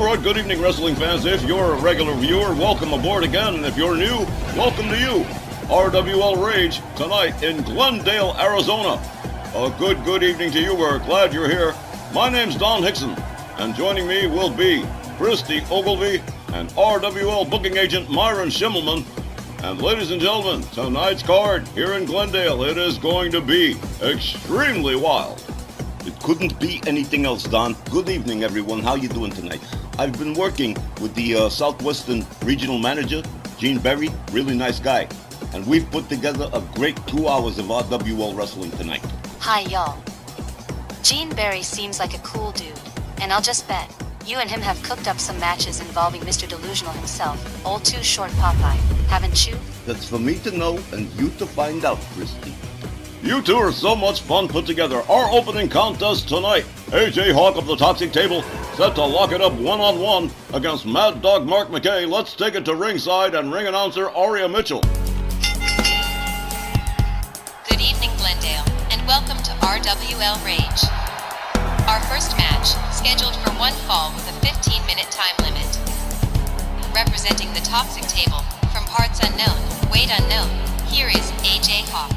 Alright, good evening wrestling fans. If you're a regular viewer, welcome aboard again, and if you're new, welcome to you. RWL Rage, tonight in Glendale, Arizona. A good evening to you. We're glad you're here. My name's Don Hickson, and joining me will be Christy Ogilvie and RWL booking agent Myron Schimmelman. And ladies and gentlemen, tonight's card here in Glendale, it is going to be extremely wild. It couldn't be anything else, Don. Good evening, everyone. How you doing tonight? I've been working with the Southwestern Regional Manager, Gene Berry, really nice guy. And we've put together a great 2 hours of RWL wrestling tonight. Hi, y'all. Gene Berry seems like a cool dude, and I'll just bet you and him have cooked up some matches involving Mr. Delusional himself, old Too Short Popeye, haven't you? That's for me to know and you to find out, Christy. You two are so much fun put together. Our opening contest tonight, AJ Hawk of the Toxic Table, set to lock it up one-on-one against Mad Dog Mark McKay. Let's take it to ringside and ring announcer Aria Mitchell. Good evening, Glendale, and welcome to RWL Rage. Our first match, scheduled for one fall with a 15-minute time limit. Representing the Toxic Table, from parts unknown, weight unknown, here is AJ Hawk.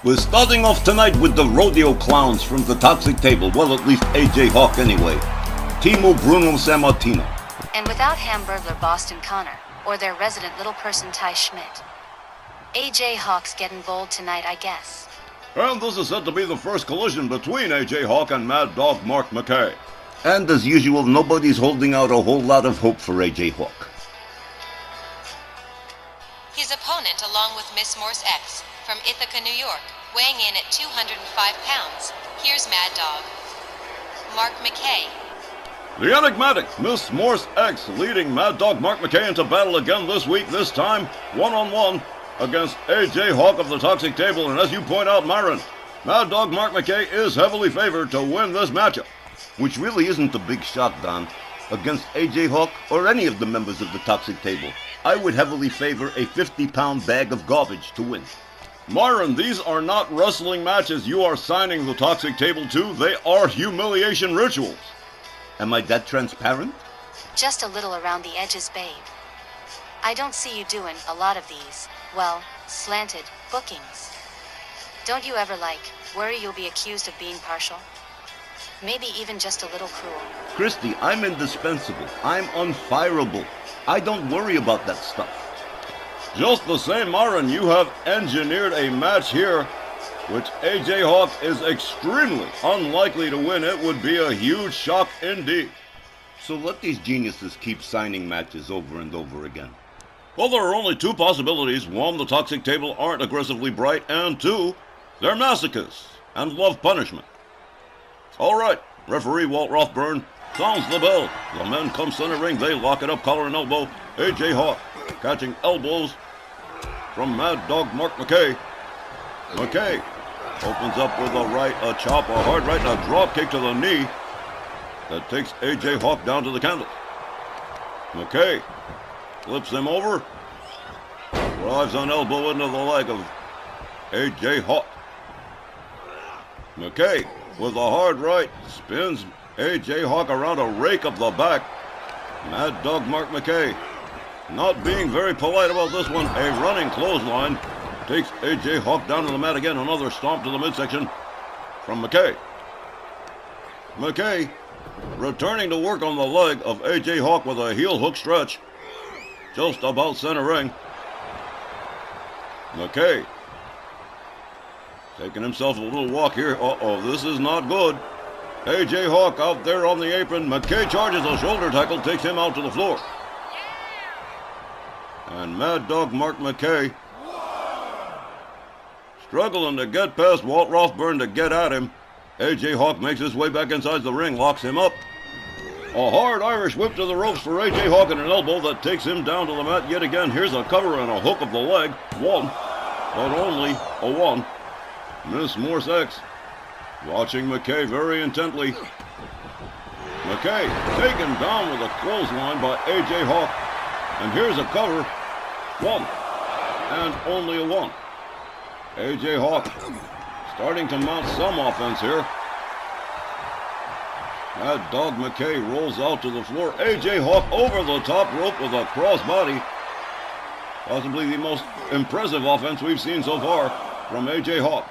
We're starting off tonight with the rodeo clowns from the Toxic Table. Well, at least AJ Hawk anyway. Timo Bruno Sammartino. And without Hamburglar Boston Connor, or their resident little person Ty Schmidt. AJ Hawk's getting bold tonight, I guess. And this is said to be the first collision between AJ Hawk and Mad Dog Mark McKay. And as usual, nobody's holding out a whole lot of hope for AJ Hawk. His opponent, along with Miss Morse X, from Ithaca, New York, weighing in at 205 pounds, here's Mad Dog Mark McKay. The enigmatic Miss Morse X leading Mad Dog Mark McKay into battle again this week, this time one-on-one against AJ Hawk of the Toxic Table. And as you point out, Myron, Mad Dog Mark McKay is heavily favored to win this matchup. Which really isn't a big shot, Don. Against AJ Hawk or any of the members of the Toxic Table, I would heavily favor a 50-pound bag of garbage to win. Myron, these are not wrestling matches you are signing the Toxic Table to. They are humiliation rituals. Am I that transparent? Just a little around the edges, babe. I don't see you doing a lot of these, well, slanted bookings. Don't you ever, worry you'll be accused of being partial? Maybe even just a little cruel. Christy, I'm indispensable. I'm unfireable. I don't worry about that stuff. Just the same, Myron, you have engineered a match here, which AJ Hawk is extremely unlikely to win. It would be a huge shock indeed. So let these geniuses keep signing matches over and over again. Well, there are only two possibilities. One, the Toxic Table aren't aggressively bright, and two, they're masochists and love punishment. All right, referee Walt Rothburn sounds the bell. The men come center ring. They lock it up, collar and elbow. AJ Hawk catching elbows from Mad Dog Mark McKay. McKay opens up with a right, a chop, a hard right, and a drop kick to the knee that takes AJ Hawk down to the canvas. McKay flips him over, drives an elbow into the leg of AJ Hawk. McKay with a hard right spins AJ Hawk around a rake of the back. Mad Dog Mark McKay not being very polite about this one. A running clothesline takes AJ Hawk down to the mat again. Another stomp to the midsection from McKay. McKay returning to work on the leg of AJ Hawk with a heel hook stretch just about center ring. McKay taking himself a little walk here. This is not good. AJ Hawk out there on the apron. McKay charges a shoulder tackle, takes him out to the floor. And Mad Dog Mark McKay struggling to get past Walt Rothburn to get at him. AJ Hawk makes his way back inside the ring, locks him up. A hard Irish whip to the ropes for AJ Hawk and an elbow that takes him down to the mat yet again. Here's a cover and a hook of the leg. One, but only a one. Miss Morse X watching McKay very intently. McKay taken down with a clothesline by AJ Hawk. And here's a cover. One, and only a one. AJ Hawk starting to mount some offense here. Mad Dog McKay rolls out to the floor. A.J. Hawk over the top rope with a crossbody. Possibly the most impressive offense we've seen so far from A.J. Hawk.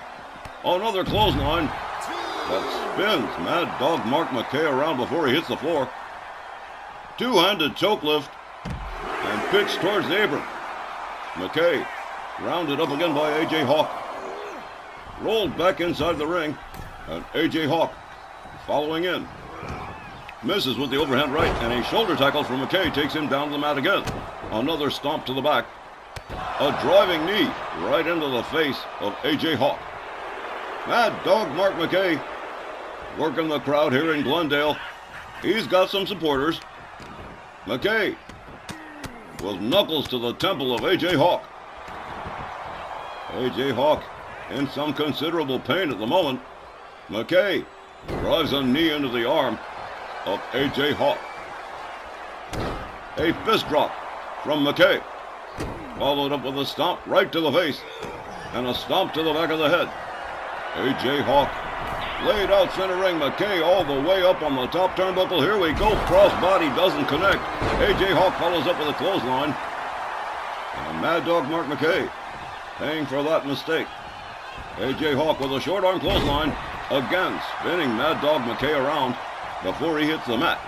Another clothesline that spins Mad Dog Mark McKay around before he hits the floor. Two-handed choke lift and pitch towards the apron. McKay rounded up again by A.J. Hawk. Rolled back inside the ring, and A.J. Hawk following in. Misses with the overhand right, and a shoulder tackle from McKay takes him down to the mat again. Another stomp to the back. A driving knee right into the face of A.J. Hawk. Mad Dog Mark McKay working the crowd here in Glendale. He's got some supporters. McKay with knuckles to the temple of A.J. Hawk. A.J. Hawk in some considerable pain at the moment. McKay drives a knee into the arm of A.J. Hawk. A fist drop from McKay, followed up with a stomp right to the face and a stomp to the back of the head. A.J. Hawk laid out center ring. McKay all the way up on the top turnbuckle. Here we go. Crossbody doesn't connect. A.J. Hawk follows up with a clothesline. And Mad Dog Mark McKay paying for that mistake. A.J. Hawk with a short arm clothesline. Again spinning Mad Dog McKay around before he hits the mat.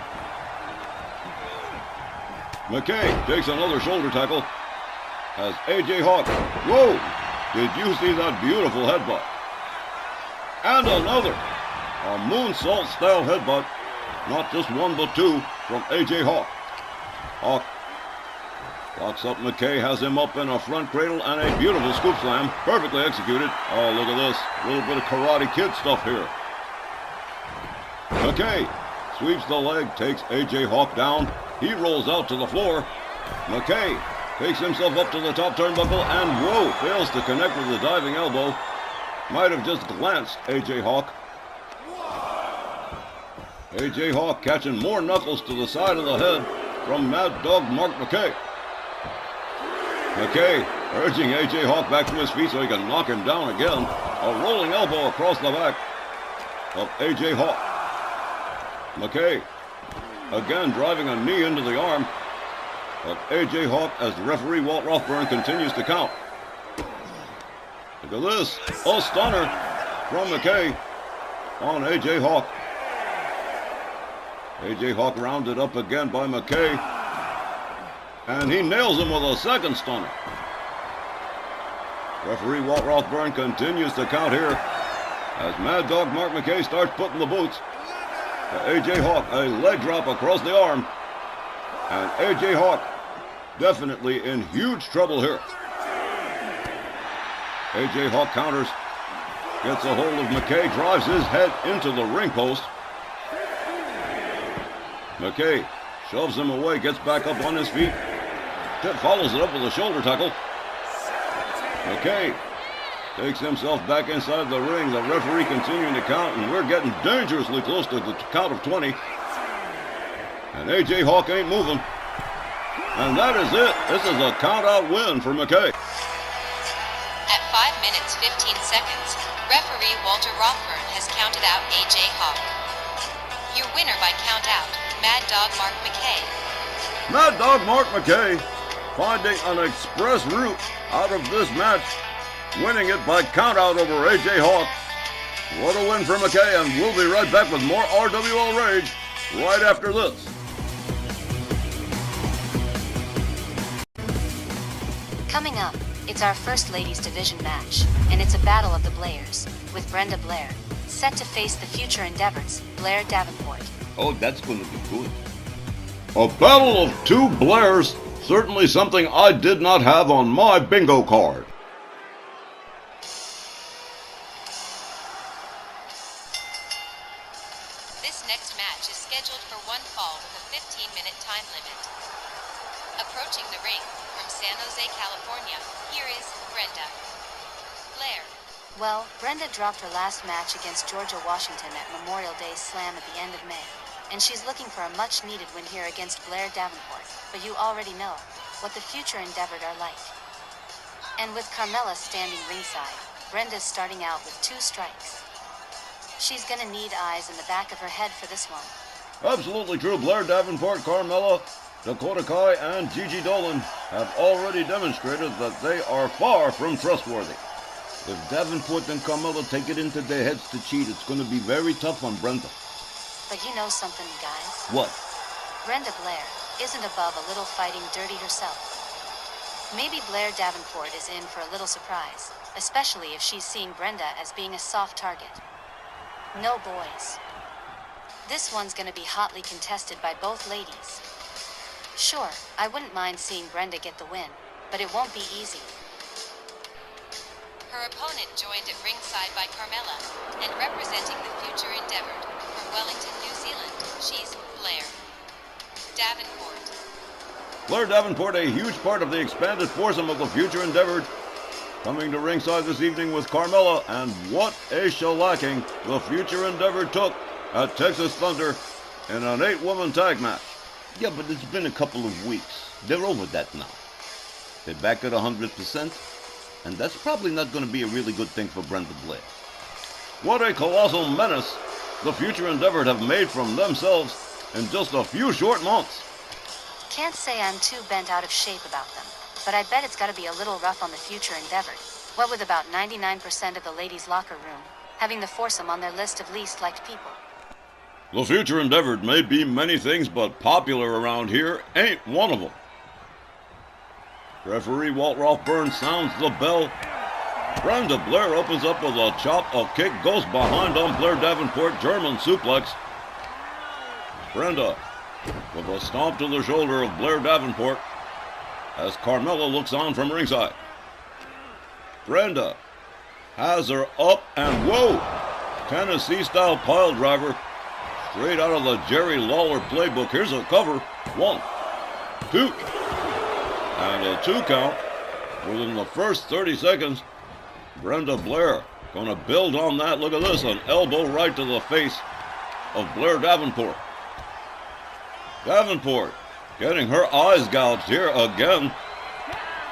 McKay takes another shoulder tackle as A.J. Hawk. Whoa! Did you see that beautiful headbutt? And another. A moonsault style headbutt. Not just one but two from A.J. Hawk. Hawk locks up McKay, has him up in a front cradle and a beautiful scoop slam. Perfectly executed. Oh, look at this. A little bit of Karate Kid stuff here. McKay sweeps the leg, takes A.J. Hawk down. He rolls out to the floor. McKay takes himself up to the top turnbuckle and, whoa, fails to connect with the diving elbow. Might have just glanced A.J. Hawk. A.J. Hawk catching more knuckles to the side of the head from Mad Dog Mark McKay. McKay urging A.J. Hawk back to his feet so he can knock him down again. A rolling elbow across the back of A.J. Hawk. McKay again driving a knee into the arm of A.J. Hawk as the referee Walt Rothburn continues to count. Look at this. A stunner from McKay on A.J. Hawk. A.J. Hawk rounded up again by McKay. And he nails him with a second stunner. Referee Walt Rothburn continues to count here as Mad Dog Mark McKay starts putting the boots. A.J. Hawk, a leg drop across the arm. And A.J. Hawk definitely in huge trouble here. A.J. Hawk counters, gets a hold of McKay, drives his head into the ring post. McKay shoves him away, gets back up on his feet. Follows it up with a shoulder tackle. McKay takes himself back inside the ring. The referee continuing to count, and we're getting dangerously close to the count of 20. And A.J. Hawk ain't moving. And that is it. This is a count-out win for McKay. At 5 minutes 15 seconds, referee Walter Rothburn has counted out A.J. Hawk. Your winner by count out, Mad Dog Mark McKay. Mad Dog Mark McKay finding an express route out of this match, winning it by countout over A.J. Hawk. What a win for McKay, and we'll be right back with more RWL Rage right after this. Coming up, it's our First Ladies Division match, and it's a battle of the Blairs, with Brenda Blair set to face the future endeavors, Blair Davenport. Oh, that's going to be good. A battle of two Blairs, certainly something I did not have on my bingo card. This next match is scheduled for one fall with a 15-minute time limit. Approaching the ring from San Jose, California, here is Brenda Blair. Well, Brenda dropped her last match against Georgia Washington at Memorial Day Slam at the end of May, and she's looking for a much-needed win here against Blair Davenport, but you already know what the future endeavored are like. And with Carmella standing ringside, Brenda's starting out with 2 strikes. She's gonna need eyes in the back of her head for this one. Absolutely true. Blair Davenport, Carmella, Dakota Kai, and Gigi Dolan have already demonstrated that they are far from trustworthy. If Davenport and Carmella take it into their heads to cheat, it's going to be very tough on Brenda. But you know something, guys? What? Brenda Blair isn't above a little fighting dirty herself. Maybe Blair Davenport is in for a little surprise, especially if she's seeing Brenda as being a soft target. No, boys. This one's gonna be hotly contested by both ladies. Sure, I wouldn't mind seeing Brenda get the win, but it won't be easy. Her opponent joined at ringside by Carmella, and representing the future endeavored from Wellington, New Zealand, she's Blair Davenport. Blair Davenport, a huge part of the expanded foursome of the future endeavored, coming to ringside this evening with Carmella, and what a shellacking the future endeavor took at Texas Thunder in an 8-woman tag match. Yeah, but it's been a couple of weeks. They're over that now. They're back at 100%, and that's probably not going to be a really good thing for Brenda Blair. What a colossal menace the future endeavored have made from themselves in just a few short months. Can't say I'm too bent out of shape about them, but I bet it's gotta be a little rough on the future endeavored. What with about 99% of the ladies' locker room having the foursome on their list of least liked people. The future endeavored may be many things, but popular around here ain't one of them. Referee Walt Ralph Burns sounds the bell. Brenda Blair opens up with a chop, a kick, goes behind on Blair Davenport, German suplex. Brenda with a stomp to the shoulder of Blair Davenport as Carmella looks on from ringside. Brenda has her up and whoa! Tennessee-style pile driver straight out of the Jerry Lawler playbook. Here's a cover. 1, 2, and a 2 count within the first 30 seconds. Brenda Blair gonna build on that. Look at this, an elbow right to the face of Blair Davenport. Davenport getting her eyes gouged here again.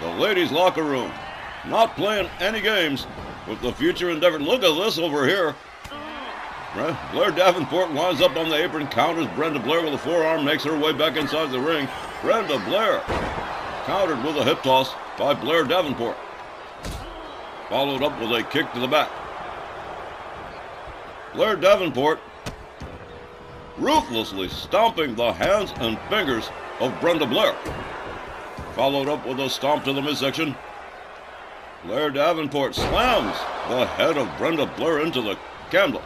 The ladies' locker room not playing any games with the future endeavor. Look at this over here. Blair Davenport winds up on the apron, counters Brenda Blair with a forearm, makes her way back inside the ring. Brenda Blair countered with a hip toss by Blair Davenport, followed up with a kick to the back. Blair Davenport ruthlessly stomping the hands and fingers of Brenda Blair, followed up with a stomp to the midsection. Blair Davenport slams the head of Brenda Blair into the candle.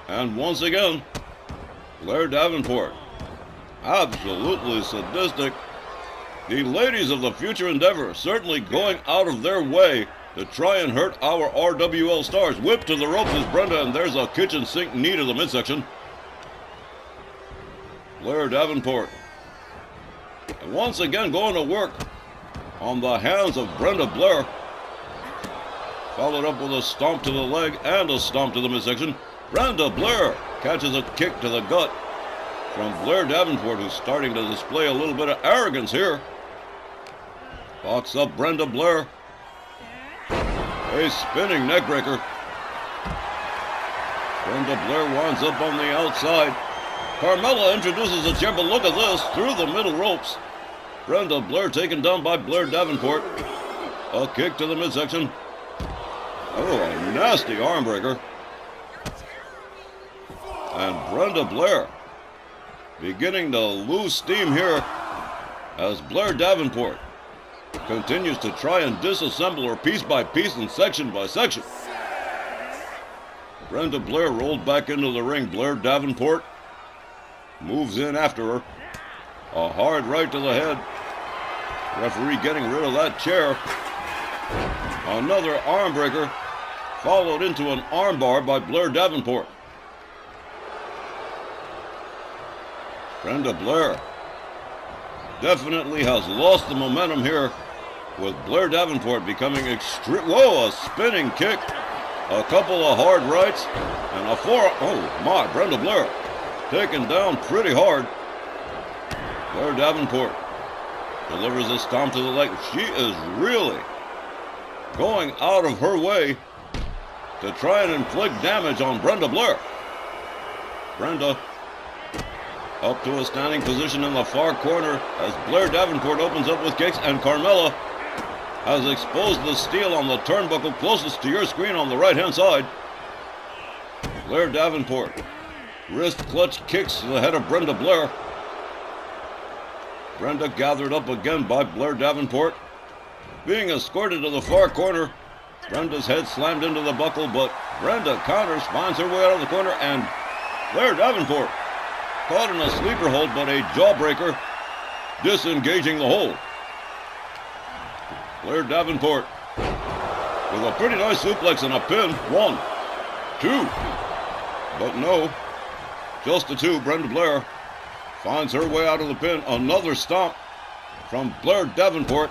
And once again, Blair Davenport, absolutely sadistic. The ladies of the future endeavor certainly going out of their way to try and hurt our RWL stars. Whip to the ropes is Brenda, and there's a kitchen sink knee to the midsection. Blair Davenport, and once again going to work on the hands of Brenda Blair, followed up with a stomp to the leg and a stomp to the midsection. Brenda Blair catches a kick to the gut from Blair Davenport, who's starting to display a little bit of arrogance here. Box up Brenda Blair. A spinning neckbreaker. Brenda Blair winds up on the outside. Carmella introduces a chair, but look at this, through the middle ropes. Brenda Blair taken down by Blair Davenport. A kick to the midsection. Oh, a nasty arm breaker. And Brenda Blair beginning to lose steam here as Blair Davenport continues to try and disassemble her piece by piece and section by section. Brenda Blair rolled back into the ring. Blair Davenport moves in after her. A hard right to the head. Referee getting rid of that chair. Another arm breaker, followed into an arm bar by Blair Davenport. Brenda Blair definitely has lost the momentum here, with Blair Davenport becoming extreme. Whoa, a spinning kick, a couple of hard rights, and a forearm. Oh my, Brenda Blair taken down pretty hard. Blair Davenport delivers a stomp to the leg. She is really going out of her way to try and inflict damage on Brenda Blair. Brenda Up to a standing position in the far corner as Blair Davenport opens up with kicks, and Carmella has exposed the steel on the turnbuckle closest to your screen on the right-hand side. Blair Davenport, wrist clutch kicks to the head of Brenda Blair. Brenda gathered up again by Blair Davenport. Being escorted to the far corner, Brenda's head slammed into the buckle, but Brenda counters, finds her way out of the corner, and Blair Davenport caught in a sleeper hold, but a jawbreaker disengaging the hold. Blair Davenport with a pretty nice suplex and a pin. 1, 2, but no, just a 2. Brenda Blair finds her way out of the pin. Another stomp from Blair Davenport,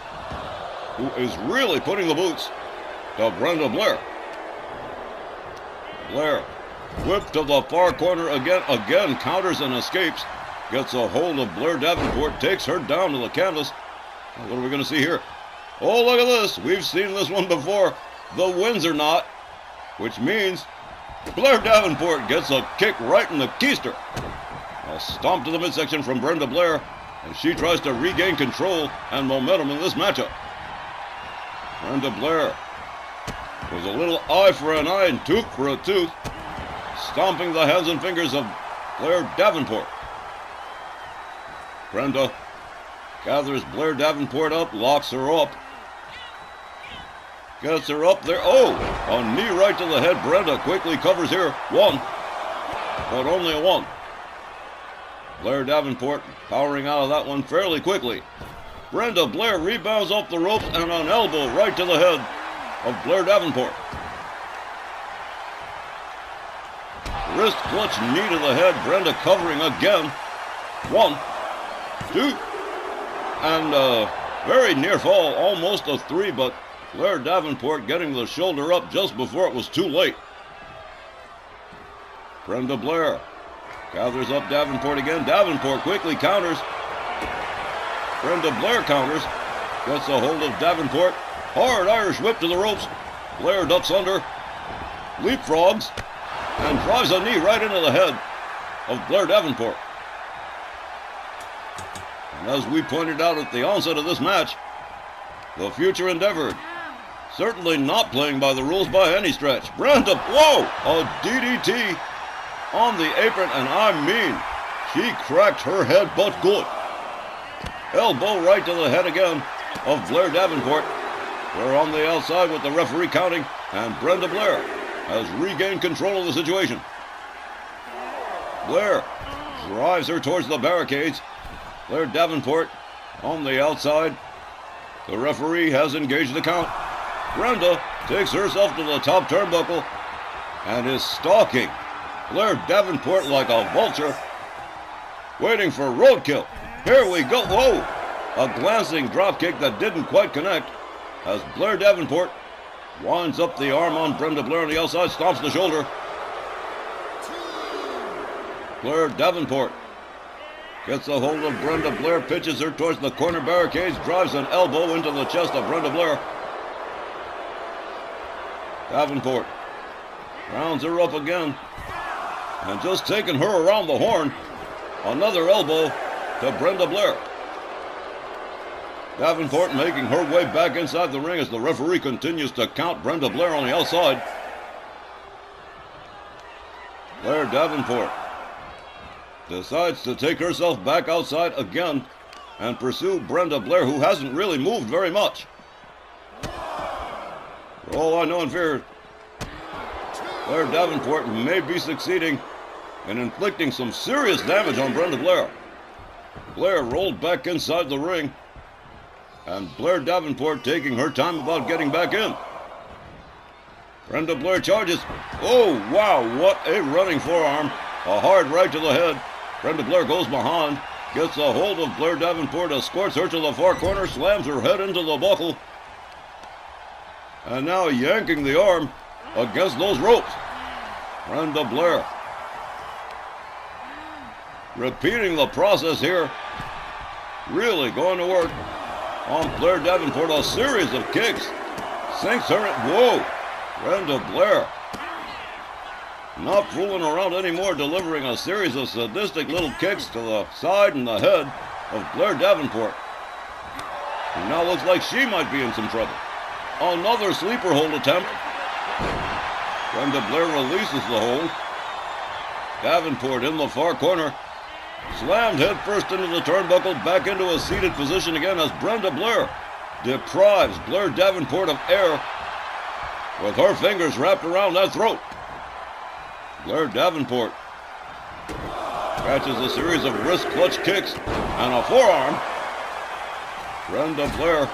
who is really putting the boots to Brenda Blair. Blair whipped to the far corner again counters and escapes. Gets a hold of Blair Davenport, takes her down to the canvas. What are we going to see here? Oh, look at this. We've seen this one before. The Windsor knot, which means Blair Davenport gets a kick right in the keister. A stomp to the midsection from Brenda Blair, and she tries to regain control and momentum in this matchup. Brenda Blair was a little eye for an eye and tooth for a tooth, stomping the hands and fingers of Blair Davenport. Brenda gathers Blair Davenport up, locks her up, gets her up there. Oh, a knee right to the head. Brenda quickly covers here. 1, but only a 1. Blair Davenport powering out of that one fairly quickly. Brenda Blair rebounds off the ropes and an elbow right to the head of Blair Davenport. Wrist clutch knee to the head. Brenda covering again. 1, 2, and very near fall, almost a 3, but Blair Davenport getting the shoulder up just before it was too late. Brenda Blair gathers up Davenport again. Davenport quickly counters. Brenda Blair counters. Gets a hold of Davenport. Hard Irish whip to the ropes. Blair ducks under. Leapfrogs. And drives a knee right into the head of Blair Davenport. And as we pointed out at the onset of this match, the future endeavored. Certainly not playing by the rules by any stretch. Brenda, whoa! A DDT on the apron, and I mean, she cracked her head but good. Elbow right to the head again of Blair Davenport. We're on the outside with the referee counting, and Brenda Blair has regained control of the situation. Blair drives her towards the barricades. Blair Davenport on the outside. The referee has engaged the count. Brenda takes herself to the top turnbuckle and is stalking Blair Davenport like a vulture, waiting for roadkill. Here we go. Whoa! A glancing dropkick that didn't quite connect as Blair Davenport winds up the arm on Brenda Blair on the outside, stomps the shoulder. Blair Davenport gets a hold of Brenda Blair, pitches her towards the corner barricades, drives an elbow into the chest of Brenda Blair. Davenport rounds her up again, and just taking her around the horn, another elbow to Brenda Blair. Davenport making her way back inside the ring as the referee continues to count Brenda Blair on the outside. Blair Davenport decides to take herself back outside again and pursue Brenda Blair, who hasn't really moved very much. For all I know and fear, Blair Davenport may be succeeding in inflicting some serious damage on Brenda Blair. Blair rolled back inside the ring, and Blair Davenport taking her time about getting back in. Brenda Blair charges. Oh, wow, what a running forearm. A hard right to the head. Brenda Blair goes behind, gets a hold of Blair Davenport, escorts her to the far corner, slams her head into the buckle, and now yanking the arm against those ropes. Brenda Blair repeating the process here, really going to work on Blair Davenport. A series of kicks, sinks her in. Whoa, Brenda Blair Not fooling around anymore, delivering a series of sadistic little kicks to the side and the head of Blair Davenport. Who now looks like she might be in some trouble. Another sleeper hold attempt. Brenda Blair releases the hold. Davenport in the far corner. Slammed head first into the turnbuckle, back into a seated position again as Brenda Blair deprives Blair Davenport of air with her fingers wrapped around that throat. Blair Davenport catches a series of wrist clutch kicks and a forearm. Brenda Blair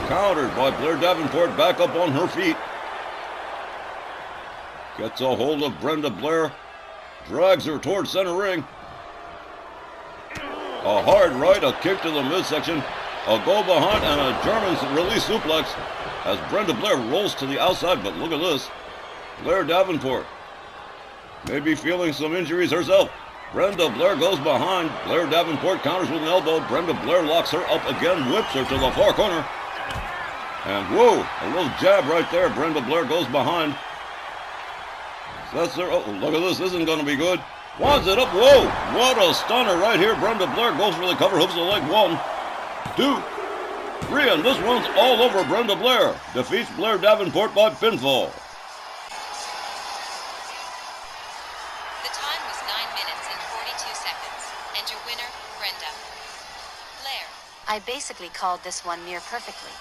countered by Blair Davenport back up on her feet. Gets a hold of Brenda Blair, drags her towards center ring. A hard right, a kick to the midsection, a go behind, and a German release suplex as Brenda Blair rolls to the outside. But look at this. Blair Davenport may be feeling some injuries herself. Brenda Blair goes behind. Blair Davenport counters with an elbow. Brenda Blair locks her up again, whips her to the far corner. And whoa, a little jab right there. Brenda Blair goes behind. That's her. Oh, look at this. This isn't going to be good. Winds it up. Whoa, what a stunner right here. Brenda Blair goes for the cover, hooks the leg. 1, 2, 3, and this one's all over. Brenda Blair defeats Blair Davenport by pinfall. The time was 9 minutes and 42 seconds, and your winner, Brenda Blair. I basically called this one near perfectly.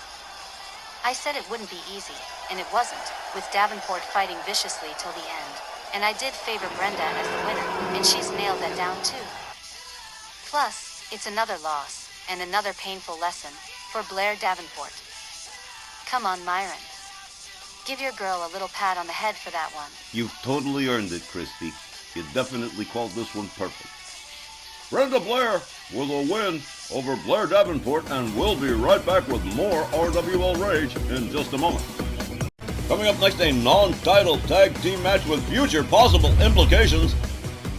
I said it wouldn't be easy, and it wasn't, with Davenport fighting viciously till the end. And I did favor Brenda as the winner, and she's nailed that down too. Plus, it's another loss, and another painful lesson, for Blair Davenport. Come on, Myron. Give your girl a little pat on the head for that one. You've totally earned it, Christy. You definitely called this one perfect. Brenda Blair with a win over Blair Davenport, and we'll be right back with more RWL Rage in just a moment. Coming up next, a non-title tag team match with future possible implications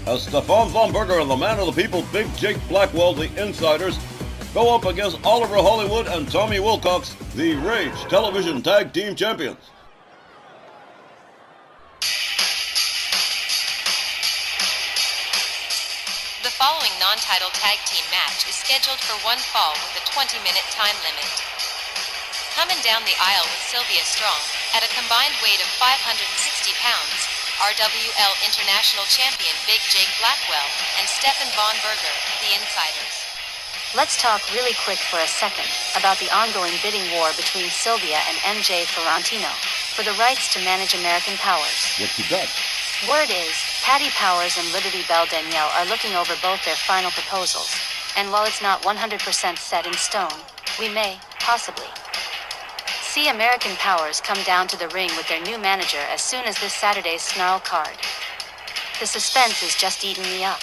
as Stefan Von Berger and the man of the people, Big Jake Blackwell, the Insiders, go up against Oliver Hollywood and Tommy Wilcox, the Rage Television Tag Team Champions. The following non-title tag team match is scheduled for one fall with a 20-minute time limit. Coming down the aisle with Sylvia Strong, at a combined weight of 560 pounds, RWL International Champion Big Jake Blackwell and Stefan Von Berger, the Insiders. Let's talk really quick for a second about the ongoing bidding war between Sylvia and MJ Ferrantino for the rights to manage American Powers. What you got? Word is, Patty Powers and Liberty Belle Danielle are looking over both their final proposals, and while it's not 100% set in stone, we may, possibly, see American Powers come down to the ring with their new manager as soon as this Saturday's Snarl card. The suspense is just eating me up.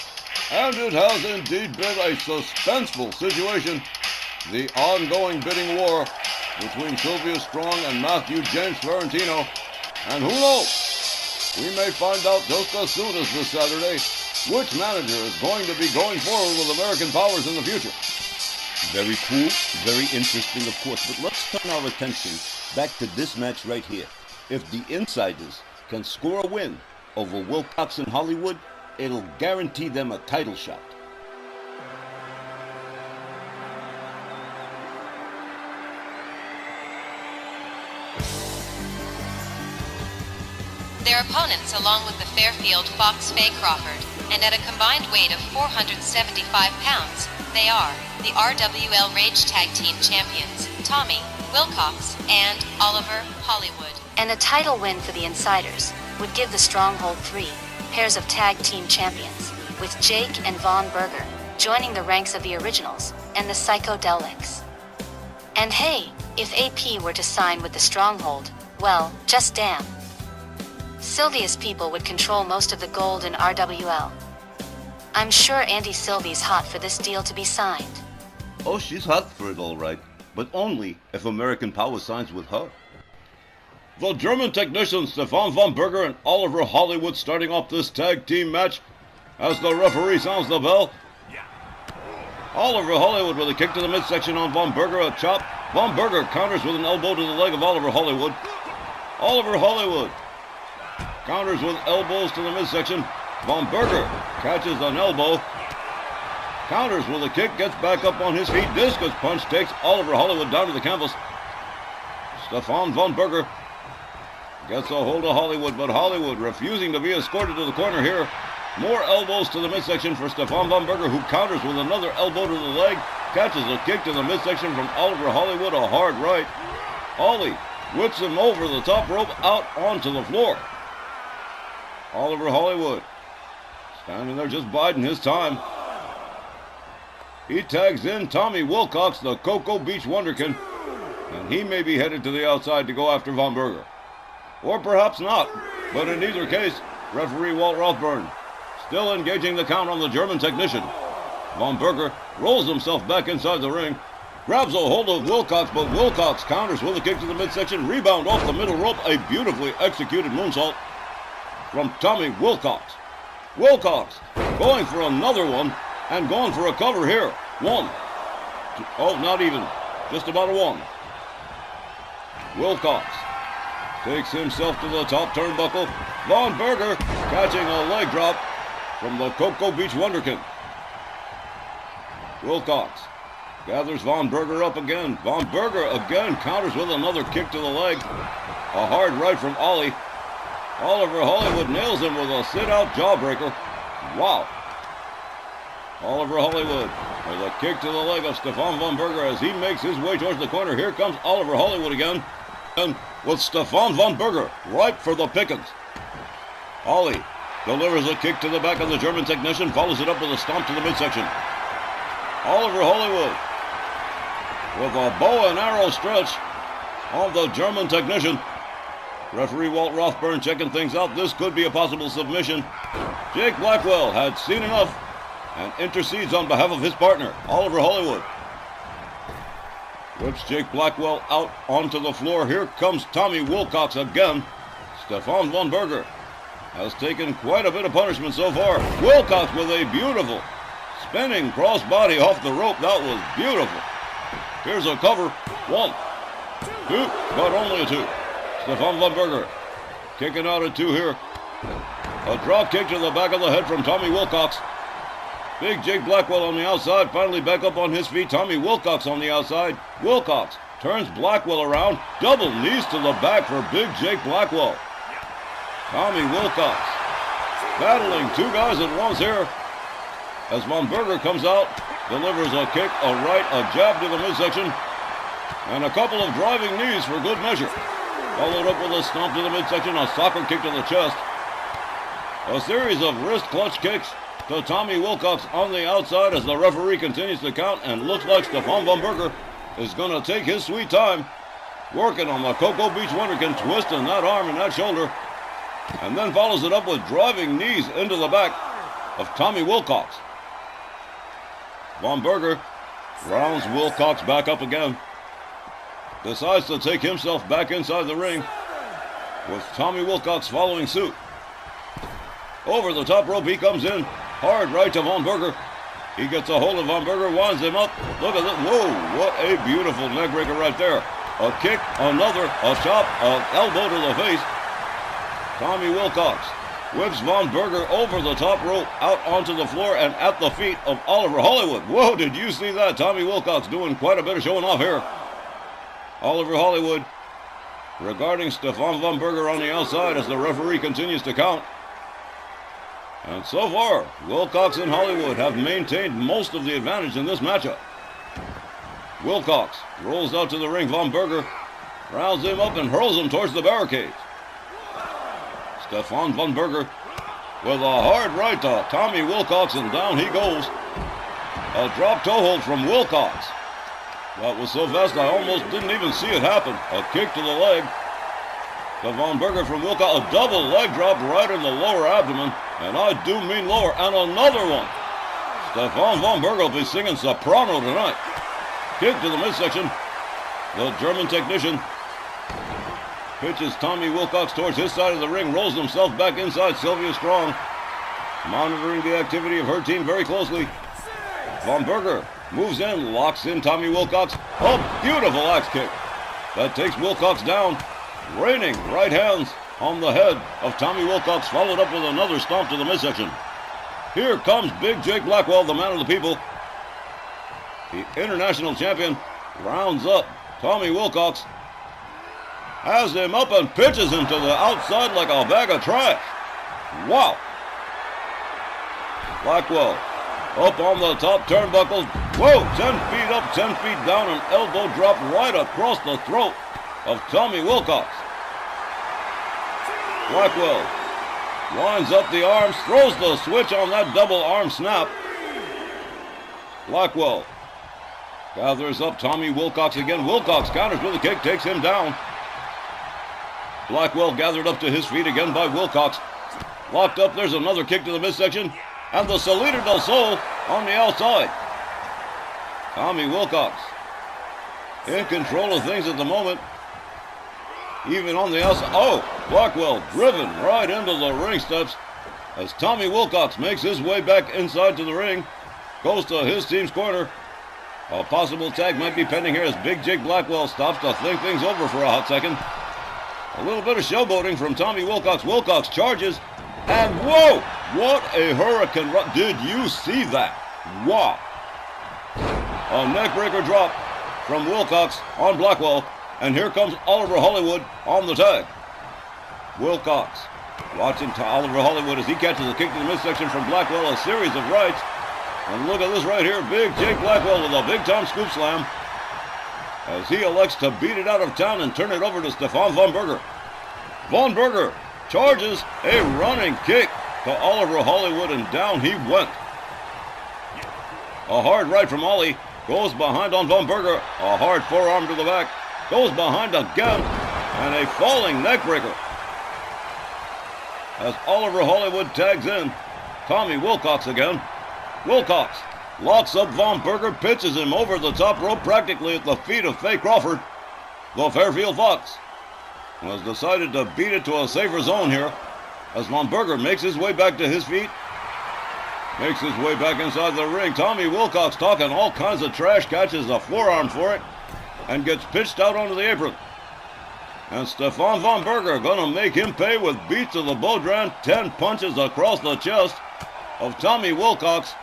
And it has indeed been a suspenseful situation. The ongoing bidding war between Sylvia Strong and Matthew James Florentino. And who knows, we may find out just as soon as this Saturday which manager is going to be going forward with American Powers in the future. Very cool, very interesting, of course. But let's turn our attention back to this match right here. If the Insiders can score a win over Wilcox and Hollywood, it'll guarantee them a title shot. Their opponents, along with the Fairfield Fox Faye Crawford, and at a combined weight of 475 pounds, they are the RWL Rage Tag Team Champions, Tommy Wilcox and Oliver Hollywood. And a title win for the Insiders would give the Stronghold 3 pairs of tag team champions, with Jake and Von Berger joining the ranks of the Originals and the Psychodelics. And hey, if AP were to sign with the Stronghold, well, just damn. Sylvia's people would control most of the gold in RWL. I'm sure Auntie Sylvie's hot for this deal to be signed. Oh, she's hot for it, all right. But only if American Power signs with her. The German technicians Stefan Von Berger and Oliver Hollywood starting off this tag team match as the referee sounds the bell. Oliver Hollywood with a kick to the midsection on Von Berger, a chop. Von Berger counters with an elbow to the leg of Oliver Hollywood. Oliver Hollywood counters with elbows to the midsection. Von Berger catches an elbow. Counters with a kick, gets back up on his feet. Discus punch takes Oliver Hollywood down to the canvas. Stefan Von Berger gets a hold of Hollywood, but Hollywood refusing to be escorted to the corner here. More elbows to the midsection for Stefan Von Berger, who counters with another elbow to the leg. Catches a kick to the midsection from Oliver Hollywood, a hard right. Ollie whips him over the top rope out onto the floor. Oliver Hollywood standing there just biding his time. He tags in Tommy Wilcox, the Cocoa Beach Wonderkin, and he may be headed to the outside to go after Von Berger. Or perhaps not, but in either case, referee Walt Rothburn still engaging the count on the German technician. Von Berger rolls himself back inside the ring, grabs a hold of Wilcox, but Wilcox counters with a kick to the midsection, rebound off the middle rope, a beautifully executed moonsault from Tommy Wilcox. Wilcox going for another one and going for a cover here. One. Two, oh, not even. Just about a one. Wilcox takes himself to the top turnbuckle. Von Berger catching a leg drop from the Cocoa Beach Wonderkin. Wilcox gathers Von Berger up again. Von Berger again counters with another kick to the leg. A hard right from Ollie. Oliver Hollywood nails him with a sit-out jawbreaker. Wow. Oliver Hollywood with a kick to the leg of Stefan Von Berger as he makes his way towards the corner. Here comes Oliver Hollywood again. And with Stefan Von Berger ripe for the pickings. Ollie delivers a kick to the back of the German technician, follows it up with a stomp to the midsection. Oliver Hollywood with a bow and arrow stretch on the German technician. Referee Walt Rothburn checking things out. This could be a possible submission. Jake Blackwell had seen enough and intercedes on behalf of his partner, Oliver Hollywood. Whips Jake Blackwell out onto the floor. Here comes Tommy Wilcox again. Stefan Von Berger has taken quite a bit of punishment so far. Wilcox with a beautiful spinning crossbody off the rope. That was beautiful. Here's a cover. One, two, but only a two. Stefan Von Berger kicking out at two here. A drop kick to the back of the head from Tommy Wilcox. Big Jake Blackwell on the outside, finally back up on his feet. Tommy Wilcox on the outside. Wilcox turns Blackwell around. Double knees to the back for Big Jake Blackwell. Tommy Wilcox battling two guys at once here. As Von Berger comes out, delivers a kick, a right, a jab to the midsection, and a couple of driving knees for good measure. Followed up with a stomp to the midsection, a soccer kick to the chest. A series of wrist clutch kicks to Tommy Wilcox on the outside as the referee continues to count, and looks like Stefan Von Berger is going to take his sweet time working on the Cocoa Beach Wonderkin, twisting that arm and that shoulder, and then follows it up with driving knees into the back of Tommy Wilcox. Von Berger rounds Wilcox back up again. Decides to take himself back inside the ring, with Tommy Wilcox following suit. Over the top rope he comes in. Hard right to Von Berger. He gets a hold of Von Berger, winds him up. Look at that. Whoa, what a beautiful neck breaker right there. A kick, another, a chop, an elbow to the face. Tommy Wilcox whips Von Berger over the top rope, out onto the floor and at the feet of Oliver Hollywood. Whoa, did you see that? Tommy Wilcox doing quite a bit of showing off here. Oliver Hollywood regarding Stefan Von Berger on the outside as the referee continues to count. And so far, Wilcox and Hollywood have maintained most of the advantage in this matchup. Wilcox rolls out to the ring. Von Berger rounds him up and hurls him towards the barricades. Stefan Von Berger with a hard right to Tommy Wilcox, and down he goes. A drop toe hold from Wilcox. That was so fast I almost didn't even see it happen. A kick to the leg to Von Berger from Wilcox. A double leg drop right in the lower abdomen. And I do mean lower. And another one. Stefan Von Berger will be singing soprano tonight. Kick to the midsection. The German technician pitches Tommy Wilcox towards his side of the ring. Rolls himself back inside. Sylvia Strong monitoring the activity of her team very closely. Von Berger moves in, locks in Tommy Wilcox. A beautiful axe kick that takes Wilcox down. Raining right hands on the head of Tommy Wilcox, followed up with another stomp to the midsection. Here comes Big Jake Blackwell, the man of the people. The international champion rounds up Tommy Wilcox, has him up and pitches him to the outside like a bag of trash. Wow. Blackwell up on the top turnbuckles. Whoa, 10 feet up, 10 feet down, an elbow drop right across the throat of Tommy Wilcox. Blackwell lines up the arms, throws the switch on that double arm snap. Blackwell gathers up Tommy Wilcox again. Wilcox counters with a kick, takes him down. Blackwell gathered up to his feet again by Wilcox. Locked up, there's another kick to the midsection. And the Salida del Sol on the outside. Tommy Wilcox in control of things at the moment. Even on the outside. Oh, Blackwell driven right into the ring steps as Tommy Wilcox makes his way back inside to the ring. Goes to his team's corner. A possible tag might be pending here as Big Jake Blackwell stops to think things over for a hot second. A little bit of showboating from Tommy Wilcox. Wilcox charges. And whoa! What a hurricane run. Did you see that? Wow. A neckbreaker drop from Wilcox on Blackwell. And here comes Oliver Hollywood on the tag. Wilcox watching Oliver Hollywood as he catches a kick to the midsection from Blackwell. A series of rights. And look at this right here. Big Jake Blackwell with a big-time scoop slam as he elects to beat it out of town and turn it over to Stefan Von Berger. Von Berger charges a running kick to Oliver Hollywood, and down he went. A hard right from Ollie, goes behind on Von Berger. A hard forearm to the back, goes behind again, and a falling neckbreaker. As Oliver Hollywood tags in Tommy Wilcox again. Wilcox locks up Von Berger, pitches him over the top rope practically at the feet of Faye Crawford. The Fairfield Fox has decided to beat it to a safer zone here as Von Berger makes his way back to his feet. Makes his way back inside the ring. Tommy Wilcox talking all kinds of trash, catches a forearm for it and gets pitched out onto the apron. And Stefan Von Berger gonna make him pay with beats of the Bodran. 10 punches across the chest of Tommy Wilcox.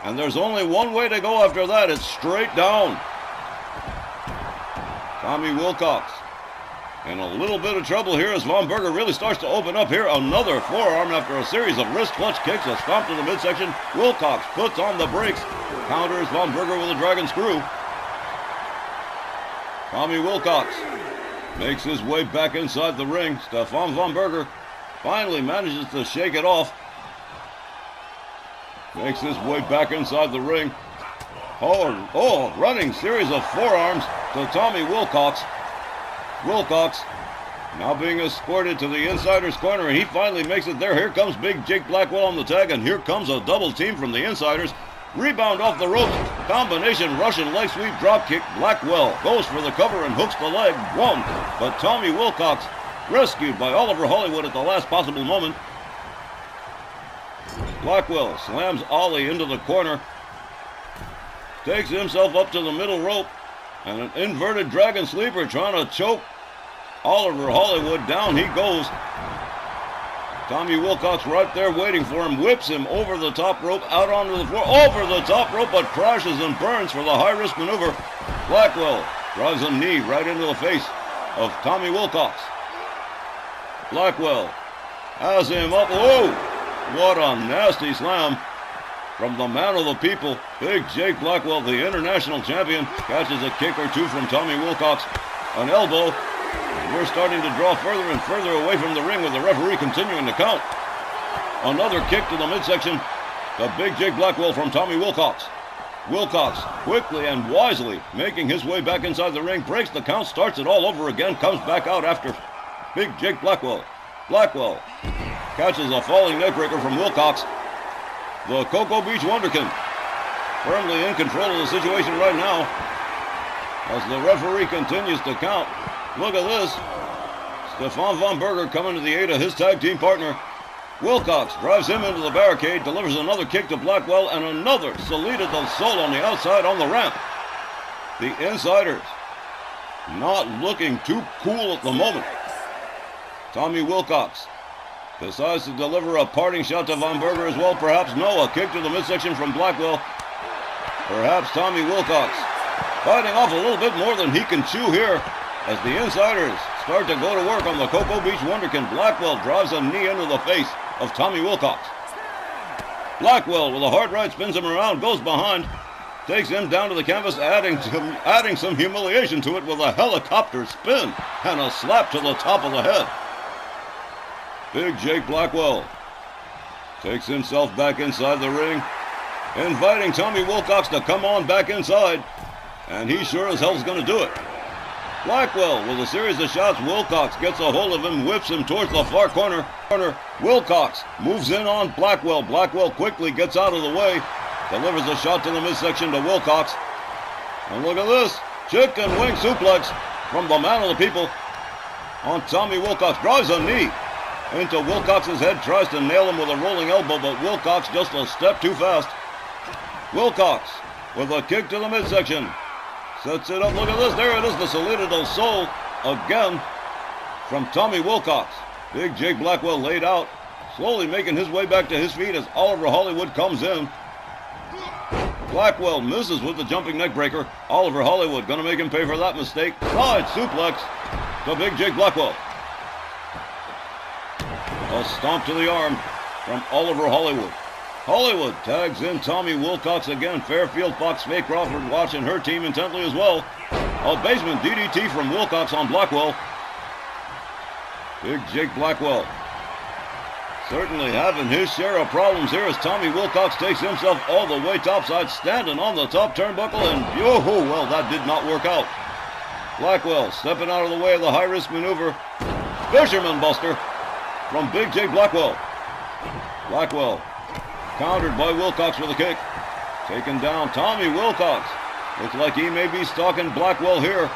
And there's only one way to go after that. It's straight down. Tommy Wilcox in a little bit of trouble here as Von Berger really starts to open up here. Another forearm after a series of wrist clutch kicks. A stomp to the midsection. Wilcox puts on the brakes. Counters Von Berger with a dragon screw. Tommy Wilcox makes his way back inside the ring. Stefan Von Berger finally manages to shake it off. Makes his way back inside the ring. Running series of forearms to Tommy Wilcox. Wilcox now being escorted to the insider's corner, and he finally makes it there. Here comes Big Jake Blackwell on the tag, and here comes a double team from the insiders. Rebound off the ropes. Combination Russian leg sweep drop kick. Blackwell goes for the cover and hooks the leg. One. But Tommy Wilcox rescued by Oliver Hollywood at the last possible moment. Blackwell slams Ollie into the corner. Takes himself up to the middle rope. And an inverted dragon sleeper trying to choke Oliver Hollywood. Down he goes. Tommy Wilcox right there waiting for him. Whips him over the top rope, out onto the floor. Over the top rope, but crashes and burns for the high-risk maneuver. Blackwell drives a knee right into the face of Tommy Wilcox. Blackwell has him up. Whoa! What a nasty slam from the man of the people. Big Jake Blackwell, the international champion, catches a kick or two from Tommy Wilcox. An elbow. We're starting to draw further and further away from the ring with the referee continuing to count. Another kick to the midsection. The Big Jake Blackwell from Tommy Wilcox. Wilcox quickly and wisely making his way back inside the ring. Breaks the count, starts it all over again. Comes back out after Big Jake Blackwell. Blackwell catches a falling neckbreaker from Wilcox. The Cocoa Beach Wonderkin firmly in control of the situation right now as the referee continues to count. Look at this. Stefan Von Berger coming to the aid of his tag team partner. Wilcox drives him into the barricade, delivers another kick to Blackwell, and another Salida del Sol on the outside on the ramp. The insiders not looking too cool at the moment. Tommy Wilcox decides to deliver a parting shot to Von Berger as well. Perhaps no, a kick to the midsection from Blackwell. Perhaps Tommy Wilcox fighting off a little bit more than he can chew here as the insiders start to go to work on the Cocoa Beach Wonderkin. Blackwell drives a knee into the face of Tommy Wilcox. Blackwell with a hard right spins him around, goes behind, takes him down to the canvas, adding some humiliation to it with a helicopter spin and a slap to the top of the head. Big Jake Blackwell takes himself back inside the ring, inviting Tommy Wilcox to come on back inside, and he sure as hell's going to do it. Blackwell with a series of shots. Wilcox gets a hold of him, whips him towards the far corner. Wilcox moves in on Blackwell. Blackwell quickly gets out of the way, delivers a shot to the midsection to Wilcox. And look at this, chicken wing suplex from the man of the people on Tommy Wilcox. Drives a knee into Wilcox's head, tries to nail him with a rolling elbow, but Wilcox just a step too fast. Wilcox with a kick to the midsection. Sets it up. Look at this. There it is. The Salida del Sol again from Tommy Wilcox. Big Jake Blackwell laid out, slowly making his way back to his feet as Oliver Hollywood comes in. Blackwell misses with the jumping neck breaker. Oliver Hollywood going to make him pay for that mistake. Side suplex to Big Jake Blackwell. A stomp to the arm from Oliver Hollywood. Hollywood tags in Tommy Wilcox again. Fairfield Fox Faye Crawford watching her team intently as well. A basement DDT from Wilcox on Blackwell. Big Jake Blackwell certainly having his share of problems here as Tommy Wilcox takes himself all the way topside, standing on the top turnbuckle, and well, that did not work out. Blackwell stepping out of the way of the high-risk maneuver. Fisherman Buster from Big Jake Blackwell. Blackwell countered by Wilcox with a kick. Taken down. Tommy Wilcox looks like he may be stalking Blackwell here.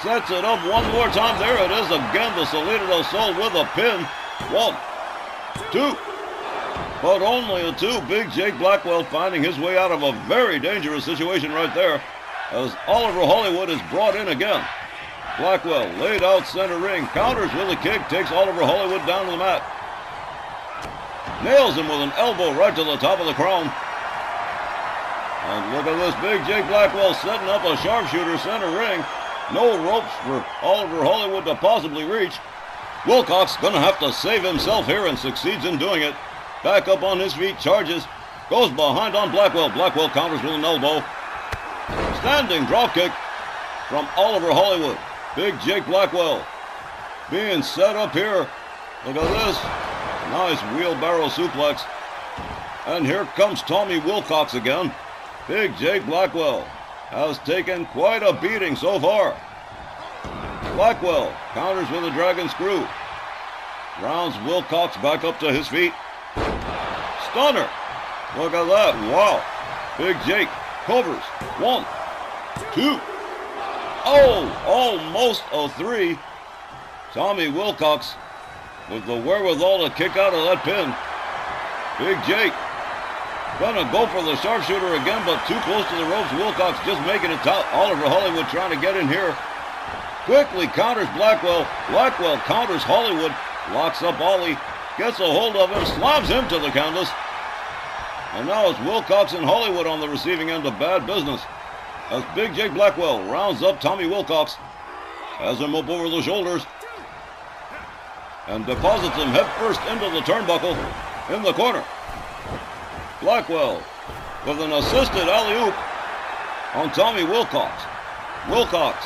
Sets it up one more time. There it is again. The Salida del Sol with a pin. 1, 2. But only a 2. Big Jake Blackwell finding his way out of a very dangerous situation right there as Oliver Hollywood is brought in again. Blackwell laid out center ring. Counters with a kick. Takes Oliver Hollywood down to the mat. Nails him with an elbow right to the top of the crown. And look at this, Big Jake Blackwell setting up a sharpshooter center ring. No ropes for Oliver Hollywood to possibly reach. Wilcox gonna have to save himself here and succeeds in doing it. Back up on his feet, charges, goes behind on Blackwell. Blackwell counters with an elbow. Standing dropkick from Oliver Hollywood. Big Jake Blackwell being set up here. Look at this. Nice wheelbarrow suplex. And here comes Tommy Wilcox again. Big Jake Blackwell has taken quite a beating so far. Blackwell counters with a dragon screw. Rounds Wilcox back up to his feet. Stunner. Look at that. Wow. Big Jake covers. 1, 2. Oh, almost a 3. Tommy Wilcox with the wherewithal to kick out of that pin. Big Jake gonna go for the sharpshooter again, but too close to the ropes. Wilcox just making it tough. Oliver Hollywood trying to get in here. Quickly counters Blackwell. Blackwell counters Hollywood. Locks up Ollie. Gets a hold of him. Slams him to the canvas. And now it's Wilcox and Hollywood on the receiving end of bad business as Big Jake Blackwell rounds up Tommy Wilcox. Has him up over the shoulders and deposits him headfirst into the turnbuckle in the corner. Blackwell with an assisted alley-oop on Tommy Wilcox. Wilcox